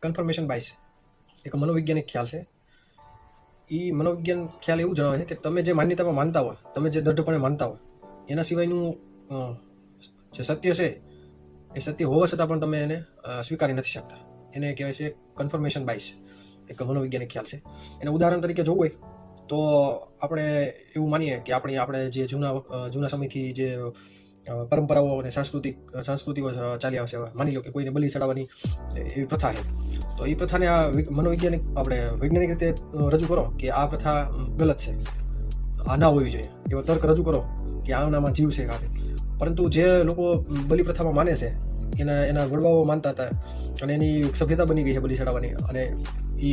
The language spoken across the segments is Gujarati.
કન્ફર્મેશન બાયસ એક મનોવૈજ્ઞાનિક ખ્યાલ છે. એ મનોવિજ્ઞાન ખ્યાલ એવું જણાવે છે કે તમે જે માન્યતામાં માનતા હોય, તમે જે દૃઢપણે માનતા હોય, એના સિવાયનું જે સત્ય છે એ સત્ય હોવા છતાં પણ તમે એને સ્વીકારી નથી શકતા. એને કહેવાય છે કન્ફર્મેશન બાયસ, એક મનોવૈજ્ઞાનિક ખ્યાલ છે. એને ઉદાહરણ તરીકે જોવું હોય તો આપણે એવું માનીએ કે આપણે જે જૂના સમયથી જે પરંપરાઓ અને સંસ્કૃતિઓ ચાલી આવશે. માની લો કે કોઈને બલિ ચડાવવાની એવી પ્રથા છે, તો એ પ્રથાને આ મનોવૈજ્ઞાનિક આપણે વૈજ્ઞાનિક રીતે રજૂ કરો કે આ પ્રથા ગલત છે, આ ના હોવી જોઈએ, એવો તર્ક રજૂ કરો કે આનામાં જીવ છે કાંઈ. પરંતુ જે લોકો બલિ પ્રથામાં માને છે, એના વડવાઓ માનતા હતા અને એની સભ્યતા બની ગઈ છે બલિ ચડાવવાની, અને એ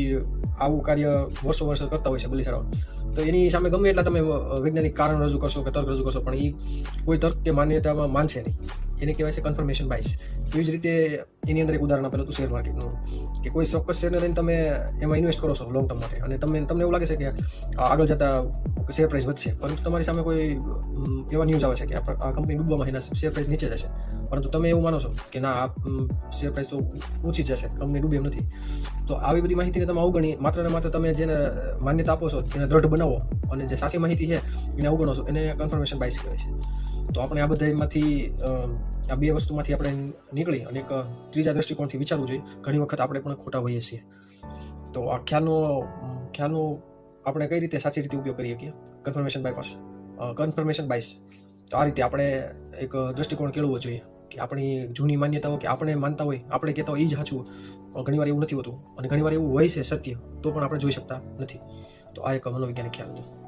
આવું કાર્ય વર્ષો કરતા હોય છે બલિ ચડાવવાનું. તો એની સામે ગમે એટલા તમે વૈજ્ઞાનિક કારણ રજૂ કરશો કે તર્ક રજૂ કરશો, પણ એ કોઈ તર્ક કે માન્યતામાં માનશે નહીં. એને કહેવાય છે કન્ફર્મેશન બાયસ. એવી જ રીતે એની અંદર એક ઉદાહરણ આપેલું હતું શેર માર્કેટનું, કે કોઈ ચોક્કસ શેરને લઈને તમે એમાં ઇન્વેસ્ટ કરો છો લોંગ ટર્મ માટે, અને તમને એવું લાગે છે કે આગળ જતા શેર પ્રાઇસ વધશે, પરંતુ તમારી સામે કોઈ એવા ન્યૂઝ આવે છે કે આ કંપની ડૂબવામાં એના શેર પ્રાઇસ નીચે જશે, પરંતુ તમે એવું માનો છો કે ના, આ શેર પ્રાઇસ તો ઊંચી જશે, કંપની ડૂબે એમ નથી. તો આવી બધી માહિતીને તમે અવગણી માત્ર ને માત્ર તમે જેને માન્યતા આપો છો એને દ્રઢ બનાવો, અને જે સાચી માહિતી છે એને અવગણો છો, એને કન્ફર્મેશન બાયસ કહેવાય છે. તો આપણે આ બધામાંથી આ બે વસ્તુમાંથી આપણે નીકળી અને એક ત્રીજા દ્રષ્ટિકોણથી વિચારવું જોઈએ. ઘણી વખત આપણે પણ ખોટા હોઈએ છીએ. તો આ ખ્યાલનો આપણે કઈ રીતે સાચી રીતે ઉપયોગ કરીએ શકીએ? Confirmation bias. તો આ રીતે આપણે એક દ્રષ્ટિકોણ કેળવવો જોઈએ કે આપણી જૂની માન્યતાઓ કે આપણે માનતા હોય, આપણે કહેતા હોય એ જ સાચું, પણ ઘણીવાર એવું નથી હોતું, અને ઘણીવાર એવું હોય છે સત્ય, તો પણ આપણે જોઈ શકતા નથી. તો આ એક મનોવૈજ્ઞાનિક ખ્યાલ હતો.